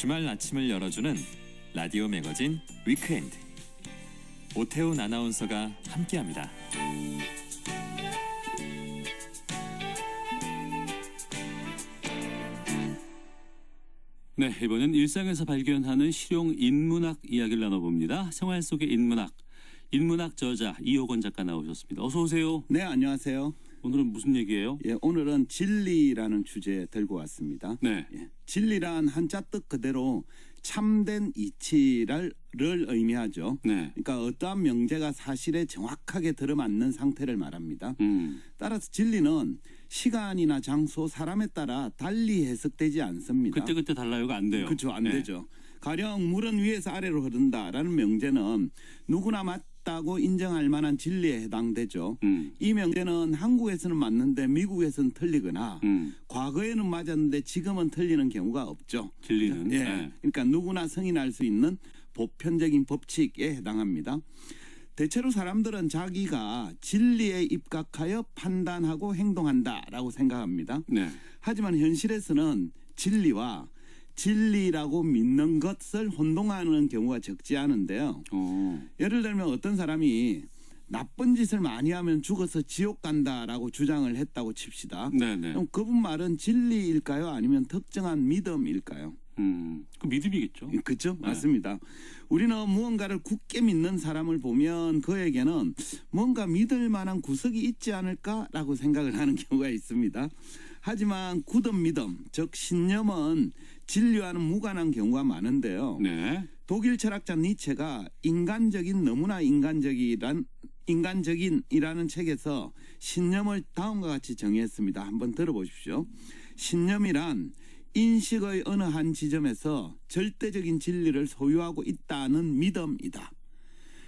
주말 아침을 열어주는 라디오 매거진 위크엔드. 오태훈 아나운서가 함께합니다. 네, 이번엔 일상에서 발견하는 실용 인문학 이야기를 나눠봅니다. 생활 속의 인문학 저자 이호건 작가 나오셨습니다. 어서 오세요. 네, 안녕하세요. 오늘은 무슨 얘기예요? 예, 오늘은 진리라는 주제 들고 왔습니다. 네. 예, 진리란 한자 뜻 그대로 참된 이치를 의미하죠. 네. 그러니까 어떠한 명제가 사실에 정확하게 들어맞는 상태를 말합니다. 음. 따라서 진리는 시간이나 장소, 사람에 따라 달리 해석되지 않습니다. 그때 달라요가 안 돼요. 그렇죠, 안 네. 되죠. 가령 물은 위에서 아래로 흐른다라는 명제는 누구나 맞다고 인정할 만한 진리에 해당되죠. 이 명제는 한국에서는 맞는데 미국에서는 틀리거나 과거에는 맞았는데 지금은 틀리는 경우가 없죠. 진리는. 예, 네. 그러니까 누구나 승인할 수 있는 보편적인 법칙에 해당합니다. 대체로 사람들은 자기가 진리에 입각하여 판단하고 행동한다라고 생각합니다. 네. 하지만 현실에서는 진리와 진리라고 믿는 것을 혼동하는 경우가 적지 않은데요. 예를 들면 어떤 사람이 나쁜 짓을 많이 하면 죽어서 지옥 간다라고 주장을 했다고 칩시다. 네네. 그럼 그분 말은 진리일까요? 아니면 특정한 믿음일까요? 그 믿음이겠죠. 그렇죠? 네. 맞습니다. 우리는 무언가를 굳게 믿는 사람을 보면 그에게는 뭔가 믿을 만한 구석이 있지 않을까라고 생각을 하는 경우가 있습니다. 하지만 굳은 믿음, 즉 신념은 진리와는 무관한 경우가 많은데요. 네. 독일 철학자 니체가 너무나 인간적인이라는 책에서 신념을 다음과 같이 정의했습니다. 한번 들어보십시오. 신념이란 인식의 어느 한 지점에서 절대적인 진리를 소유하고 있다는 믿음이다.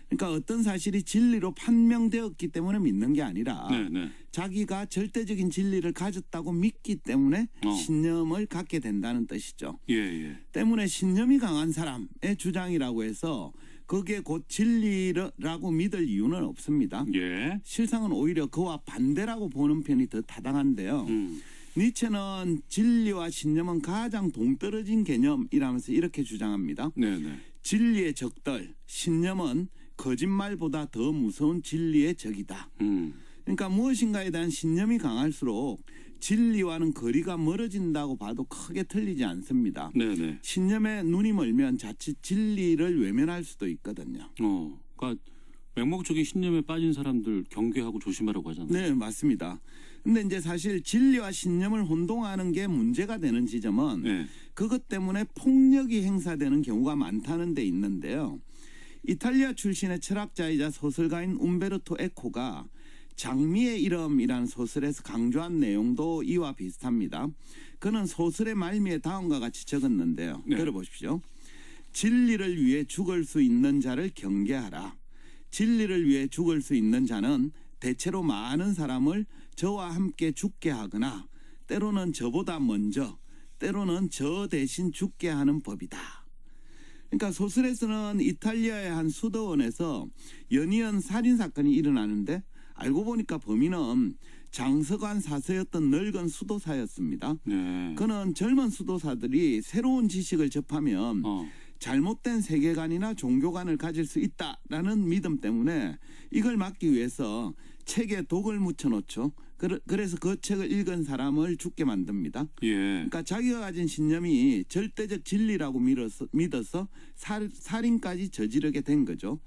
그러니까 어떤 사실이 진리로 판명되었기 때문에 믿는 게 아니라 네네. 자기가 절대적인 진리를 가졌다고 믿기 때문에 신념을 갖게 된다는 뜻이죠. 예. 때문에 신념이 강한 사람의 주장이라고 해서 그게 곧 진리라고 믿을 이유는 없습니다. 예. 실상은 오히려 그와 반대라고 보는 편이 더 타당한데요. 니체는 진리와 신념은 가장 동떨어진 개념이라면서 이렇게 주장합니다. 네네. 진리의 적들, 신념은 거짓말보다 더 무서운 진리의 적이다. 그러니까 무엇인가에 대한 신념이 강할수록 진리와는 거리가 멀어진다고 봐도 크게 틀리지 않습니다. 네네. 신념에 눈이 멀면 자칫 진리를 외면할 수도 있거든요. 그러니까 맹목적인 신념에 빠진 사람들 경계하고 조심하라고 하잖아요. 네, 맞습니다. 근데 이제 사실 진리와 신념을 혼동하는 게 문제가 되는 지점은 네. 그것 때문에 폭력이 행사되는 경우가 많다는 데 있는데요. 이탈리아 출신의 철학자이자 소설가인 움베르토 에코가 장미의 이름이라는 소설에서 강조한 내용도 이와 비슷합니다. 그는 소설의 말미에 다음과 같이 적었는데요. 네. 들어보십시오. 진리를 위해 죽을 수 있는 자를 경계하라. 진리를 위해 죽을 수 있는 자는 대체로 많은 사람을 저와 함께 죽게 하거나 때로는 저보다 먼저 때로는 저 대신 죽게 하는 법이다. 그러니까 소설에서는 이탈리아의 한 수도원에서 연이은 살인사건이 일어나는데 알고 보니까 범인은 장서관 사서였던 늙은 수도사였습니다. 네. 그는 젊은 수도사들이 새로운 지식을 접하면 잘못된 세계관이나 종교관을 가질 수 있다라는 믿음 때문에 이걸 막기 위해서 책에 독을 묻혀놓죠. 그래서 그 책을 읽은 사람을 죽게 만듭니다. 예. 그러니까 자기가 가진 신념이 절대적 진리라고 믿어서 살인까지 저지르게 된 거죠.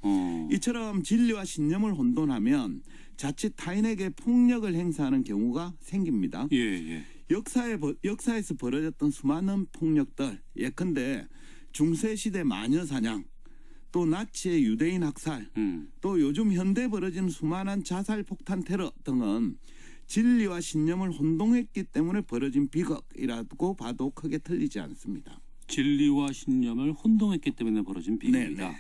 이처럼 진리와 신념을 혼돈하면 자칫 타인에게 폭력을 행사하는 경우가 생깁니다. 예. 역사에서 벌어졌던 수많은 폭력들, 예컨대 중세시대 마녀사냥, 또 나치의 유대인 학살, 또 요즘 현대에 벌어지는 수많은 자살 폭탄 테러 등은 진리와 신념을 혼동했기 때문에 벌어진 비극이라고 봐도 크게 틀리지 않습니다. 진리와 신념을 혼동했기 때문에 벌어진 비극이다. 네네.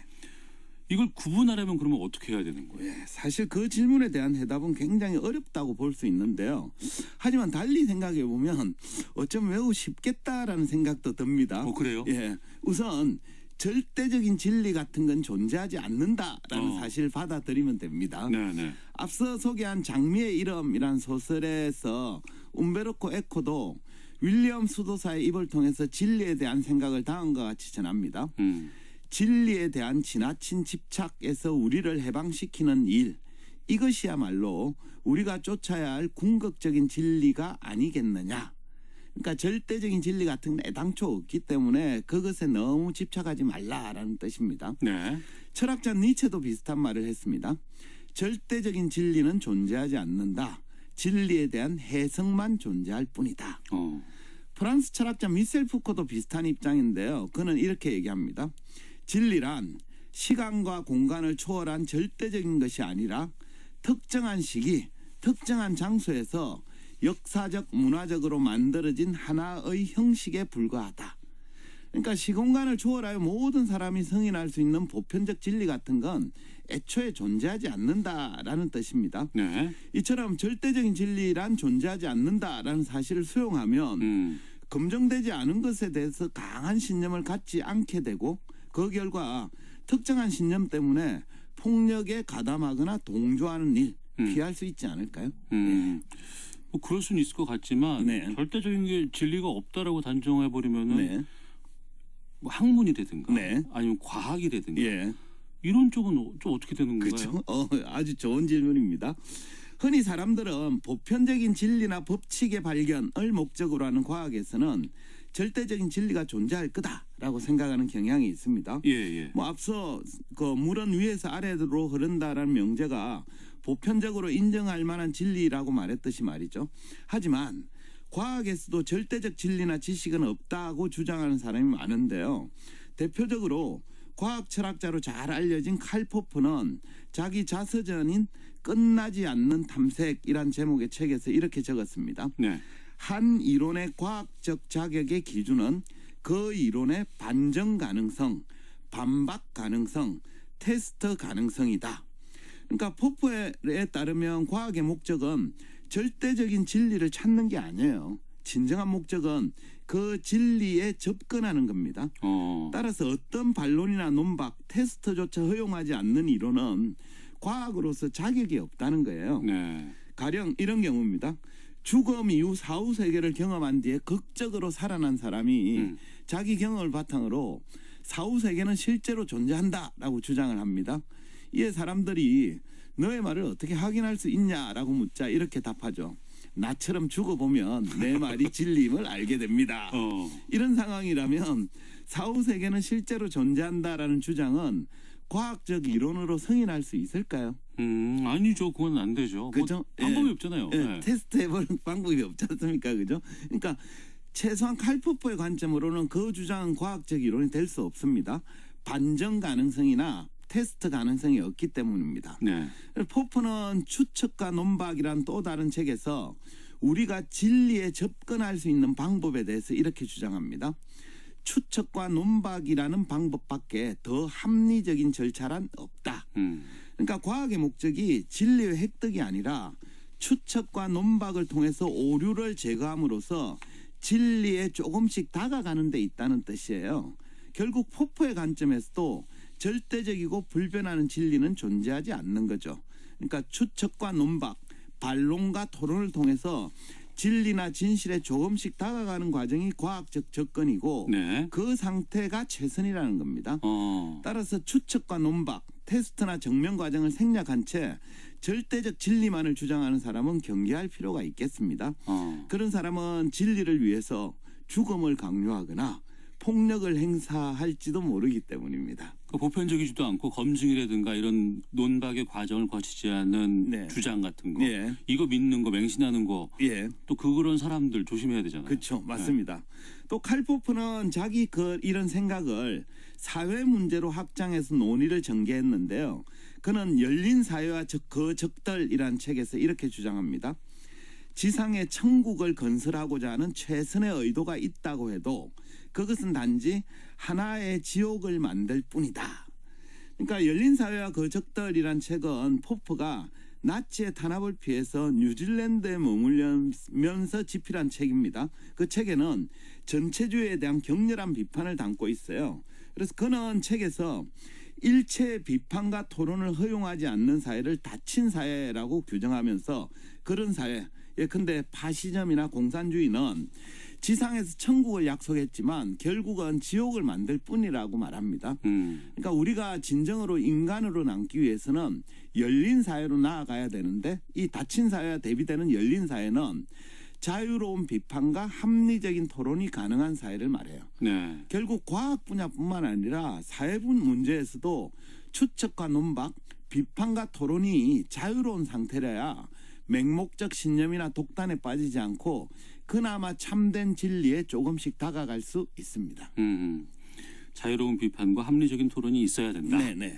이걸 구분하려면 그러면 어떻게 해야 되는 거예요? 사실 그 질문에 대한 해답은 굉장히 어렵다고 볼 수 있는데요. 하지만 달리 생각해 보면 어쩌면 매우 쉽겠다라는 생각도 듭니다. 그래요? 예, 우선 절대적인 진리 같은 건 존재하지 않는다라는 사실을 받아들이면 됩니다. 네네. 앞서 소개한 장미의 이름이란 소설에서 움베르토 에코도 윌리엄 수도사의 입을 통해서 진리에 대한 생각을 다음과 같이 전합니다. 음. 진리에 대한 지나친 집착에서 우리를 해방시키는 일, 이것이야말로 우리가 쫓아야 할 궁극적인 진리가 아니겠느냐. 그러니까 절대적인 진리 같은 건 애당초 없기 때문에 그것에 너무 집착하지 말라라는 뜻입니다. 네. 철학자 니체도 비슷한 말을 했습니다. 절대적인 진리는 존재하지 않는다. 진리에 대한 해석만 존재할 뿐이다. 프랑스 철학자 미셀 푸코도 비슷한 입장인데요. 그는 이렇게 얘기합니다. 진리란 시간과 공간을 초월한 절대적인 것이 아니라 특정한 시기, 특정한 장소에서 역사적, 문화적으로 만들어진 하나의 형식에 불과하다. 그러니까 시공간을 초월하여 모든 사람이 승인할 수 있는 보편적 진리 같은 건 애초에 존재하지 않는다라는 뜻입니다. 네. 이처럼 절대적인 진리란 존재하지 않는다라는 사실을 수용하면 검증되지 않은 것에 대해서 강한 신념을 갖지 않게 되고 그 결과 특정한 신념 때문에 폭력에 가담하거나 동조하는 일 피할 수 있지 않을까요? 네. 뭐 그럴 수는 있을 것 같지만 네. 절대적인 게 진리가 없다라고 단정해 버리면은 네. 뭐 학문이 되든가 네. 아니면 과학이 되든가 예. 이런 쪽은 좀 어떻게 되는 건가요? 그렇죠. 아주 좋은 질문입니다. 흔히 사람들은 보편적인 진리나 법칙의 발견을 목적으로 하는 과학에서는 절대적인 진리가 존재할 거다라고 생각하는 경향이 있습니다. 예, 예. 뭐 앞서 그 물은 위에서 아래로 흐른다라는 명제가 보편적으로 인정할 만한 진리라고 말했듯이 말이죠. 하지만 과학에서도 절대적 진리나 지식은 없다고 주장하는 사람이 많은데요. 대표적으로 과학 철학자로 잘 알려진 칼 포프는 자기 자서전인 끝나지 않는 탐색이란 제목의 책에서 이렇게 적었습니다. 네. 한 이론의 과학적 자격의 기준은 그 이론의 반증 가능성, 반박 가능성, 테스트 가능성이다. 그러니까 포프에 따르면 과학의 목적은 절대적인 진리를 찾는 게 아니에요. 진정한 목적은 그 진리에 접근하는 겁니다. 따라서 어떤 반론이나 논박, 테스트조차 허용하지 않는 이론은 과학으로서 자격이 없다는 거예요. 네. 가령 이런 경우입니다. 죽음 이후 사후 세계를 경험한 뒤에 극적으로 살아난 사람이 자기 경험을 바탕으로 사후 세계는 실제로 존재한다라고 주장을 합니다. 이에 사람들이 너의 말을 어떻게 확인할 수 있냐라고 묻자 이렇게 답하죠. 나처럼 죽어보면 내 말이 진리임을 알게 됩니다. 이런 상황이라면 사후 세계는 실제로 존재한다라는 주장은 과학적 이론으로 승인할 수 있을까요? 아니죠. 그건 안 되죠. 그죠? 뭐 방법이 예. 없잖아요. 예, 네. 테스트해보는 방법이 없지 않습니까? 그죠? 그러니까 최소한 칼포프의 관점으로는 그 주장은 과학적 이론이 될 수 없습니다. 반정 가능성이나 테스트 가능성이 없기 때문입니다. 네. 포프는 추측과 논박이란 또 다른 책에서 우리가 진리에 접근할 수 있는 방법에 대해서 이렇게 주장합니다. 추측과 논박이라는 방법밖에 더 합리적인 절차란 없다. 그러니까 과학의 목적이 진리의 획득이 아니라 추측과 논박을 통해서 오류를 제거함으로써 진리에 조금씩 다가가는 데 있다는 뜻이에요. 결국 포프의 관점에서도 절대적이고 불변하는 진리는 존재하지 않는 거죠. 그러니까 추측과 논박, 반론과 토론을 통해서 진리나 진실에 조금씩 다가가는 과정이 과학적 접근이고 네. 그 상태가 최선이라는 겁니다. 따라서 추측과 논박, 테스트나 증명 과정을 생략한 채 절대적 진리만을 주장하는 사람은 경계할 필요가 있겠습니다. 그런 사람은 진리를 위해서 죽음을 강요하거나 폭력을 행사할지도 모르기 때문입니다. 보편적이지도 않고 검증이라든가 이런 논박의 과정을 거치지 않은 네. 주장 같은 거, 예. 이거 믿는 거, 맹신하는 거, 예. 또 그런 사람들 조심해야 되잖아요. 그렇죠. 맞습니다. 또 칼포프는 자기 이런 생각을 사회 문제로 확장해서 논의를 전개했는데요. 그는 열린 사회와 그 적들이라는 책에서 이렇게 주장합니다. 지상에 천국을 건설하고자 하는 최선의 의도가 있다고 해도 그것은 단지 하나의 지옥을 만들 뿐이다. 그러니까 열린 사회와 그 적들이란 책은 포프가 나치의 탄압을 피해서 뉴질랜드에 머물면서 집필한 책입니다. 그 책에는 전체주의에 대한 격렬한 비판을 담고 있어요. 그래서 그는 책에서 일체의 비판과 토론을 허용하지 않는 사회를 닫힌 사회라고 규정하면서 그런 사회, 예컨대 파시즘이나 공산주의는 지상에서 천국을 약속했지만 결국은 지옥을 만들 뿐이라고 말합니다. 그러니까 우리가 진정으로 인간으로 남기 위해서는 열린 사회로 나아가야 되는데 이 닫힌 사회와 대비되는 열린 사회는 자유로운 비판과 합리적인 토론이 가능한 사회를 말해요. 네. 결국 과학 분야뿐만 아니라 사회분 문제에서도 추측과 논박, 비판과 토론이 자유로운 상태라야 맹목적 신념이나 독단에 빠지지 않고 그나마 참된 진리에 조금씩 다가갈 수 있습니다. 자유로운 비판과 합리적인 토론이 있어야 된다. 네네.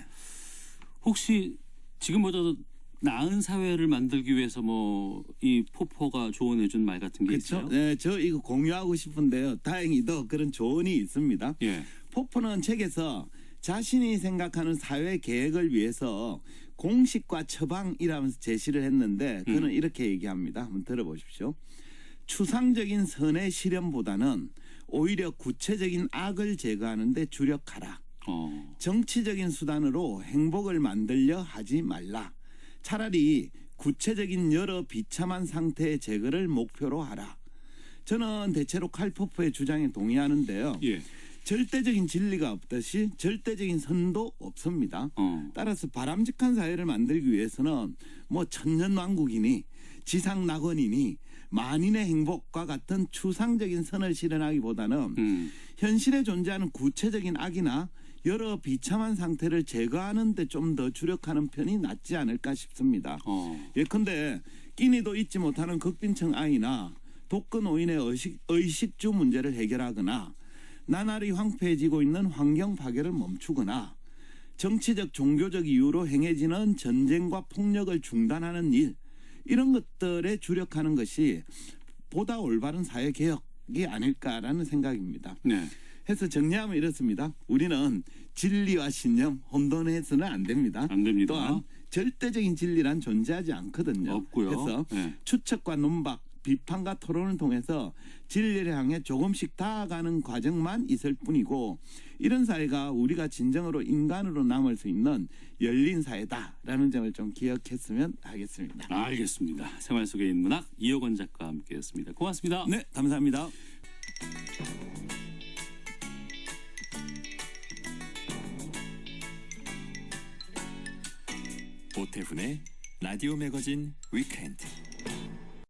혹시 지금보다 더 나은 사회를 만들기 위해서 뭐 이 포포가 조언해준 말 같은 게 그렇죠. 있어요? 네, 저 이거 공유하고 싶은데요. 다행히도 그런 조언이 있습니다. 예. 포포는 책에서 자신이 생각하는 사회 계획을 위해서 공식과 처방이라면서 제시를 했는데 그는 이렇게 얘기합니다. 한번 들어보십시오. 추상적인 선의 실현보다는 오히려 구체적인 악을 제거하는 데 주력하라. 정치적인 수단으로 행복을 만들려 하지 말라. 차라리 구체적인 여러 비참한 상태의 제거를 목표로 하라. 저는 대체로 칼 포포의 주장에 동의하는데요. 예. 절대적인 진리가 없듯이 절대적인 선도 없습니다. 따라서 바람직한 사회를 만들기 위해서는 뭐 천년왕국이니 지상낙원이니 만인의 행복과 같은 추상적인 선을 실현하기보다는 현실에 존재하는 구체적인 악이나 여러 비참한 상태를 제거하는 데 좀 더 주력하는 편이 낫지 않을까 싶습니다. 예컨대 끼니도 잊지 못하는 극빈층 아이나 독거 노인의 의식주 문제를 해결하거나 나날이 황폐해지고 있는 환경 파괴를 멈추거나 정치적 종교적 이유로 행해지는 전쟁과 폭력을 중단하는 일, 이런 것들에 주력하는 것이 보다 올바른 사회 개혁이 아닐까라는 생각입니다. 네. 해서 정리하면 이렇습니다. 우리는 진리와 신념 혼돈해서는 안 됩니다. 안 됩니다. 또한 절대적인 진리란 존재하지 않거든요. 없고요. 그래서 네. 추측과 논박, 비판과 토론을 통해서 진리를 향해 조금씩 다가가는 과정만 있을 뿐이고 이런 사회가 우리가 진정으로 인간으로 남을 수 있는 열린 사회다라는 점을 좀 기억했으면 하겠습니다. 알겠습니다. 생활 속의 인문학 이호건 작가와 함께했습니다. 고맙습니다. 네, 감사합니다. 오태훈의 라디오 매거진 위크엔드.